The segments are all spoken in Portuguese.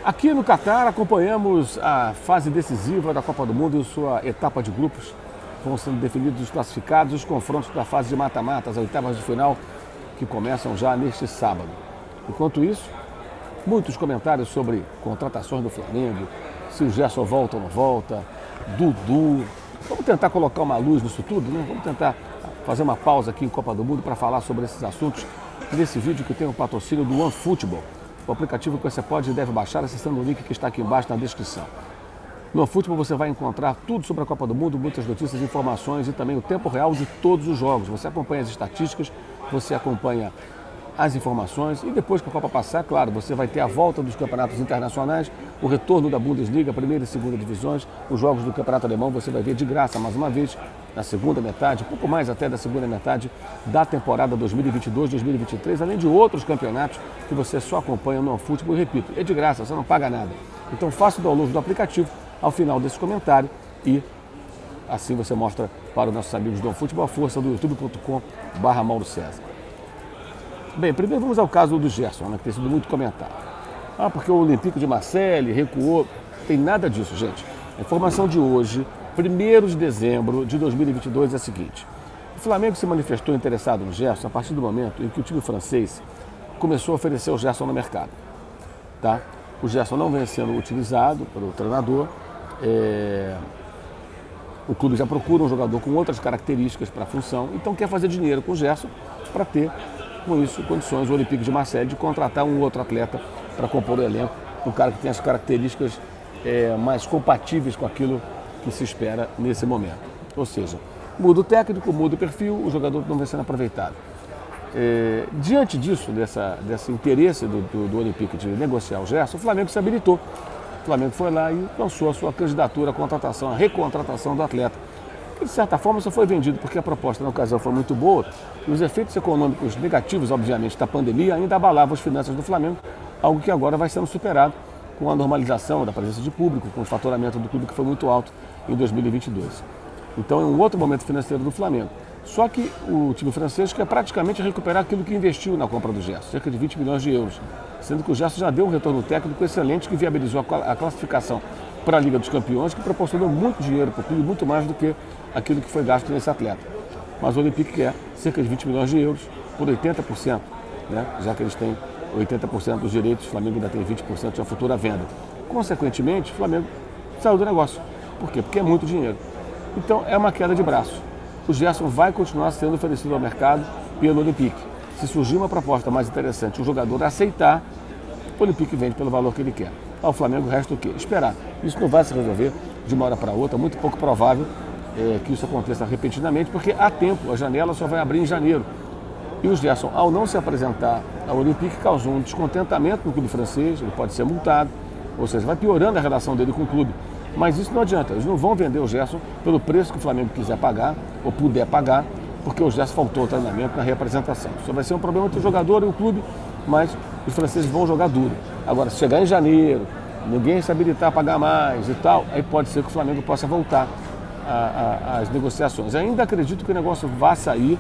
Aqui no Catar acompanhamos a fase decisiva da Copa do Mundo em sua etapa de grupos. Vão sendo definidos os classificados, os confrontos da fase de mata-mata, as oitavas de final, que começam já neste sábado. Enquanto isso, muitos comentários sobre contratações do Flamengo, se o Gerson volta ou não volta, Dudu. Vamos tentar colocar uma luz nisso tudo, né? Vamos tentar fazer uma pausa aqui em Copa do Mundo para falar sobre esses assuntos nesse vídeo que tem o patrocínio do OneFootball, o aplicativo que você pode e deve baixar acessando o link que está aqui embaixo na descrição. No OneFootball você vai encontrar tudo sobre a Copa do Mundo, muitas notícias, informações e também o tempo real de todos os jogos. Você acompanha as estatísticas, você acompanha as informações e depois que a Copa passar, claro, você vai ter a volta dos campeonatos internacionais, o retorno da Bundesliga, primeira e segunda divisões, os jogos do Campeonato Alemão você vai ver de graça mais uma vez na segunda metade, pouco mais até da segunda metade da temporada 2022-2023, além de outros campeonatos que você só acompanha no OneFootball e repito, é de graça, você não paga nada. Então faça o download do aplicativo ao final desse comentário e assim você mostra para os nossos amigos do OneFootball a força do youtube.com/Mauro César. Bem, primeiro vamos ao caso do Gerson, né, que tem sido muito comentado. Porque o Olympique de Marseille recuou. Não tem nada disso, gente. A informação de hoje, 1º de dezembro de 2022, é a seguinte. O Flamengo se manifestou interessado no Gerson a partir do momento em que o time francês começou a oferecer o Gerson no mercado. Tá? O Gerson não vem sendo utilizado pelo treinador. O clube já procura um jogador com outras características para a função, então quer fazer dinheiro com o Gerson para ter, com isso, condições, o Olympique de Marseille, de contratar um outro atleta para compor o elenco, um cara que tem as características mais compatíveis com aquilo que se espera nesse momento. Ou seja, muda o técnico, muda o perfil, o jogador não vem sendo aproveitado. Diante disso, desse interesse do Olympique de negociar o Gerson, o Flamengo se habilitou. O Flamengo foi lá e lançou a sua candidatura à contratação, à recontratação do atleta. Que de certa forma só foi vendido porque a proposta na ocasião foi muito boa e os efeitos econômicos negativos, obviamente, da pandemia ainda abalavam as finanças do Flamengo, algo que agora vai sendo superado com a normalização da presença de público, com o faturamento do clube que foi muito alto em 2022. Então é um outro momento financeiro do Flamengo. Só que o time francês quer praticamente recuperar aquilo que investiu na compra do Gerson, cerca de 20 milhões de euros, sendo que o Gerson já deu um retorno técnico excelente que viabilizou a classificação para a Liga dos Campeões, que proporcionou muito dinheiro para o clube, muito mais do que aquilo que foi gasto nesse atleta. Mas o Olympique quer cerca de 20 milhões de euros por 80%, né? Já que eles têm 80% dos direitos, o Flamengo ainda tem 20% de uma futura venda. Consequentemente, o Flamengo saiu do negócio. Por quê? Porque é muito dinheiro. Então é uma queda de braço. O Gerson vai continuar sendo oferecido ao mercado pelo Olympique. Se surgir uma proposta mais interessante, o jogador aceitar, o Olympique vende pelo valor que ele quer. Ao Flamengo resta o quê? Esperar. Isso não vai se resolver de uma hora para outra, muito pouco provável que isso aconteça repentinamente, porque há tempo, a janela só vai abrir em janeiro. E o Gerson, ao não se apresentar ao Olympique, causou um descontentamento no clube francês, ele pode ser multado, ou seja, vai piorando a relação dele com o clube. Mas isso não adianta, eles não vão vender o Gerson pelo preço que o Flamengo quiser pagar, ou puder pagar, porque o Gerson faltou ao treinamento na reapresentação. Isso vai ser um problema entre o jogador e o clube, mas os franceses vão jogar duro. Agora, se chegar em janeiro, ninguém se habilitar a pagar mais e tal, aí pode ser que o Flamengo possa voltar às negociações. Ainda acredito que o negócio vá sair,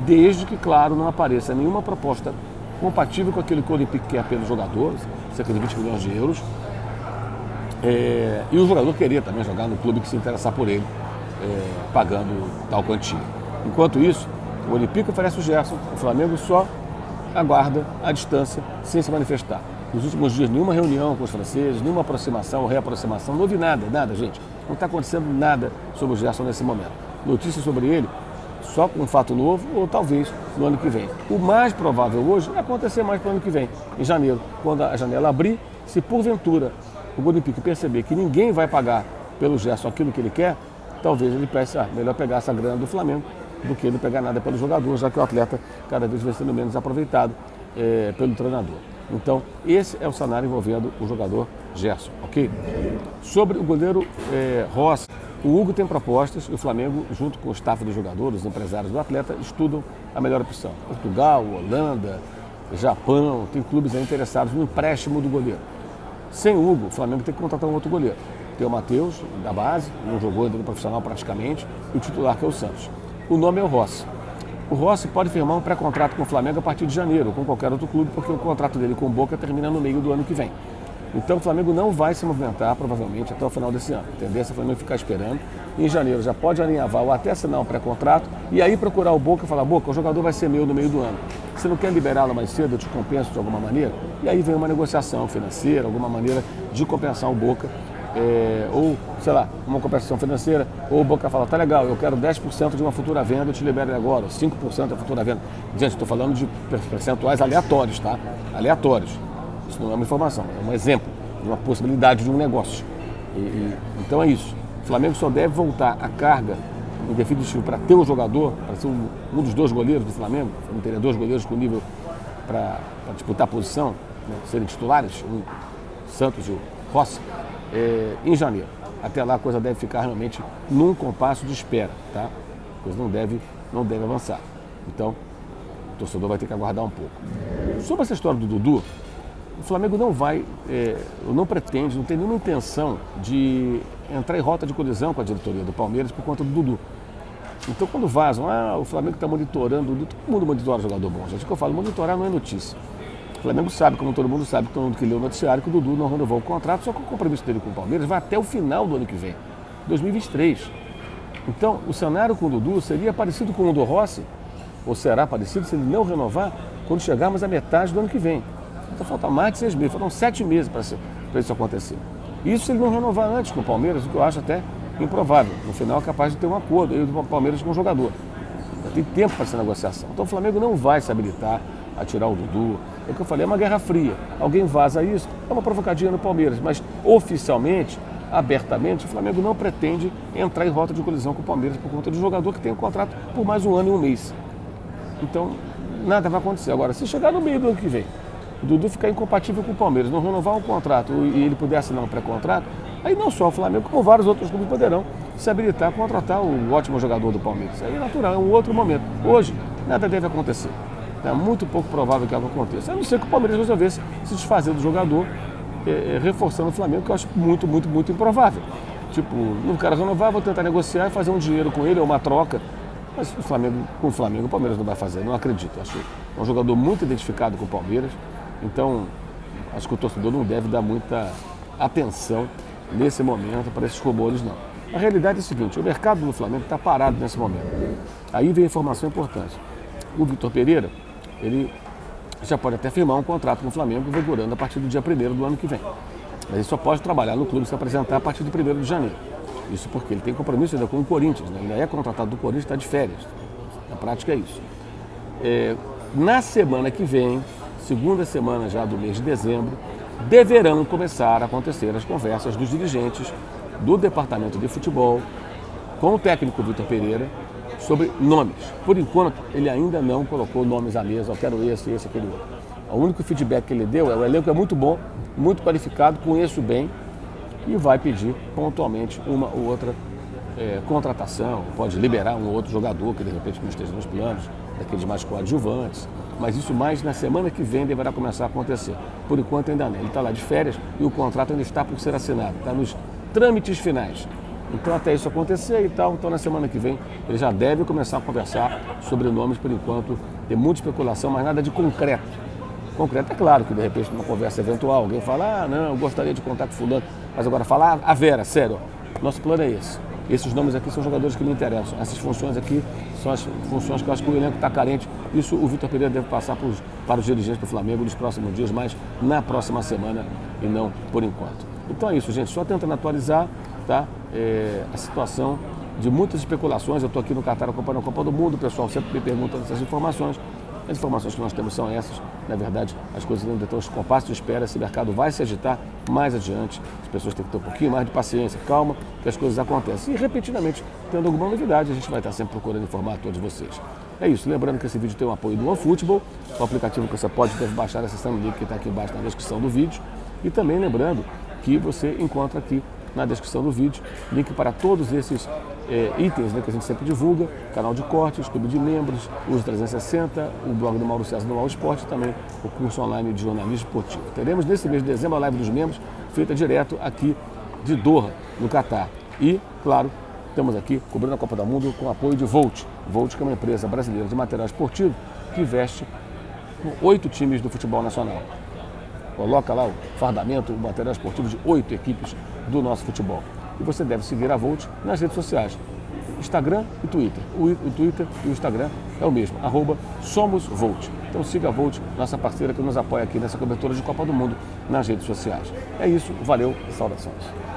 desde que, claro, não apareça nenhuma proposta compatível com aquilo que o Olympique quer pelos jogadores, cerca de 20 milhões de euros, e o jogador queria também jogar no clube que se interessar por ele, pagando tal quantia. Enquanto isso, o Olympique oferece o Gerson, o Flamengo só aguarda à distância, sem se manifestar. Nos últimos dias, nenhuma reunião com os franceses, nenhuma aproximação ou reaproximação, não houve nada, gente. Não está acontecendo nada sobre o Gerson nesse momento. Notícias sobre ele, só com um fato novo ou talvez no ano que vem. O mais provável hoje é acontecer mais para o ano que vem, em janeiro, quando a janela abrir, se porventura o Olympique perceber que ninguém vai pagar pelo Gerson aquilo que ele quer, talvez ele pense, melhor pegar essa grana do Flamengo do que ele pegar nada pelo jogador, já que o atleta cada vez vai sendo menos aproveitado pelo treinador. Então, esse é o cenário envolvendo o jogador Gerson, ok? Sobre o goleiro Rossi, o Hugo tem propostas e o Flamengo, junto com o staff dos jogadores, os empresários do atleta, estudam a melhor opção. Portugal, Holanda, Japão, tem clubes aí interessados no empréstimo do goleiro. Sem o Hugo, o Flamengo tem que contratar um outro goleiro. Tem o Matheus, da base, não jogou ainda no profissional praticamente, e o titular que é o Santos. O nome é o Rossi. O Rossi pode firmar um pré-contrato com o Flamengo a partir de janeiro, com qualquer outro clube, porque o contrato dele com o Boca termina no meio do ano que vem. Então o Flamengo não vai se movimentar, provavelmente, até o final desse ano. A tendência é o Flamengo ficar esperando. Em janeiro já pode alinhavar ou até assinar um pré-contrato e aí procurar o Boca e falar: Boca, o jogador vai ser meu no meio do ano. Você não quer liberá-lo mais cedo, eu te compenso de alguma maneira? E aí vem uma negociação financeira, alguma maneira de compensar o Boca. Ou, sei lá, uma compensação financeira, ou o Boca fala: tá legal, eu quero 10% de uma futura venda, eu te libero agora, 5% da futura venda. Gente, estou falando de percentuais aleatórios, tá? Aleatórios. Isso não é uma informação, é um exemplo de uma possibilidade de um negócio. Então é isso. O Flamengo só deve voltar à carga em definitivo para ter um jogador, para ser um dos dois goleiros do Flamengo. Não teria dois goleiros com nível para disputar a posição, né, serem titulares, o Santos e o Rossi, em janeiro. Até lá a coisa deve ficar realmente num compasso de espera, tá? A coisa não deve avançar. Então, o torcedor vai ter que aguardar um pouco. Sobre essa história do Dudu, o Flamengo não vai, não pretende, não tem nenhuma intenção de entrar em rota de colisão com a diretoria do Palmeiras por conta do Dudu. Então, quando vazam, o Flamengo está monitorando o Dudu, todo mundo monitora jogador bom. Gente, o que eu falo, monitorar não é notícia. O Flamengo sabe, como todo mundo sabe, todo mundo que leu o noticiário, que o Dudu não renovou o contrato, só que o compromisso dele com o Palmeiras vai até o final do ano que vem, 2023. Então, o cenário com o Dudu seria parecido com o do Rossi, ou será parecido se ele não renovar quando chegarmos à metade do ano que vem. Então falta mais de 6 meses, faltam 7 meses para isso acontecer. Isso se ele não renovar antes com o Palmeiras, o que eu acho até improvável. No final é capaz de ter um acordo aí do Palmeiras com o jogador. Tem tempo para essa negociação. Então o Flamengo não vai se habilitar a tirar o Dudu. É o que eu falei, é uma guerra fria. Alguém vaza isso, é uma provocadinha no Palmeiras, mas oficialmente, abertamente, o Flamengo não pretende entrar em rota de colisão com o Palmeiras por conta de um jogador que tem um contrato por mais 1 ano e 1 mês. Então, nada vai acontecer. Agora, se chegar no meio do ano que vem, o Dudu ficar incompatível com o Palmeiras, não renovar um contrato e ele puder assinar um pré-contrato, aí não só o Flamengo, como vários outros clubes poderão se habilitar a contratar o ótimo jogador do Palmeiras. Aí é natural, é um outro momento. Hoje, nada deve acontecer. É muito pouco provável que algo aconteça. A não ser que o Palmeiras resolvesse se desfazer do jogador, reforçando o Flamengo, que eu acho muito, muito, muito improvável. Tipo, não quero renovar, vou tentar negociar e fazer um dinheiro com ele, ou uma troca. Mas com o Flamengo, o Palmeiras não vai fazer, não acredito. Acho um jogador muito identificado com o Palmeiras. Então, acho que o torcedor não deve dar muita atenção nesse momento para esses rumores, não. A realidade é a seguinte: o mercado do Flamengo está parado nesse momento. Aí vem a informação importante. O Vitor Pereira, ele já pode até firmar um contrato com o Flamengo vigorando a partir do dia 1º do ano que vem. Mas ele só pode trabalhar no clube, se apresentar a partir de 1º de janeiro. Isso porque ele tem compromisso ainda com o Corinthians, né? Ele é contratado do Corinthians, está de férias. Na prática é isso. Na semana que vem, segunda semana já do mês de dezembro, deverão começar a acontecer as conversas dos dirigentes do departamento de futebol com o técnico Vitor Pereira sobre nomes. Por enquanto, ele ainda não colocou nomes à mesa: eu quero esse, aquele outro. O único feedback que ele deu é: o elenco é muito bom, muito qualificado, conheço bem, e vai pedir pontualmente uma ou outra contratação, pode liberar um ou outro jogador que de repente não esteja nos planos, daqueles mais coadjuvantes, mas isso mais na semana que vem deverá começar a acontecer. Por enquanto ainda não. Ele está lá de férias e o contrato ainda está por ser assinado, está nos trâmites finais. Então até isso acontecer e tal, então na semana que vem ele já deve começar a conversar sobre nomes. Por enquanto tem muita especulação, mas nada de concreto. Concreto é claro que de repente numa conversa eventual alguém fala: não, eu gostaria de contar com fulano, mas agora falar: a Vera, sério, nosso plano é esse. Esses nomes aqui são jogadores que me interessam. Essas funções aqui são as funções que eu acho que o elenco está carente. Isso o Vitor Pereira deve passar para os dirigentes do Flamengo nos próximos dias, mas na próxima semana e não por enquanto. Então é isso, gente. Só tentando atualizar, tá? A situação de muitas especulações. Eu estou aqui no Catar acompanhando a Copa do Mundo. O pessoal sempre me pergunta essas informações. As informações que nós temos são essas. Na verdade, as coisas ainda estão com compasso de espera. Esse mercado vai se agitar mais adiante. As pessoas têm que ter um pouquinho mais de paciência, calma, que as coisas acontecem. E, repetidamente, tendo alguma novidade, a gente vai estar sempre procurando informar a todos vocês. É isso. Lembrando que esse vídeo tem o apoio do OneFootball, o aplicativo que você deve baixar acessando o link que está aqui embaixo na descrição do vídeo. E também lembrando que você encontra aqui na descrição do vídeo link para todos esses itens, né, que a gente sempre divulga: canal de cortes, clube de membros, Uso 360, o blog do Mauro César do All Esporte e também o curso online de jornalismo esportivo. Teremos nesse mês de dezembro a live dos membros, feita direto aqui de Doha, no Catar. E, claro, estamos aqui cobrindo a Copa do Mundo com o apoio de Volt. Volt, que é uma empresa brasileira de material esportivo que investe com 8 times do futebol nacional. coloca lá o fardamento, o material esportivo de 8 equipes do nosso futebol. E você deve seguir a Volt nas redes sociais, Instagram e Twitter. O Twitter e o Instagram é o mesmo, @SomosVolt. Então siga a Volt, nossa parceira que nos apoia aqui nessa cobertura de Copa do Mundo nas redes sociais. É isso, valeu, saudações.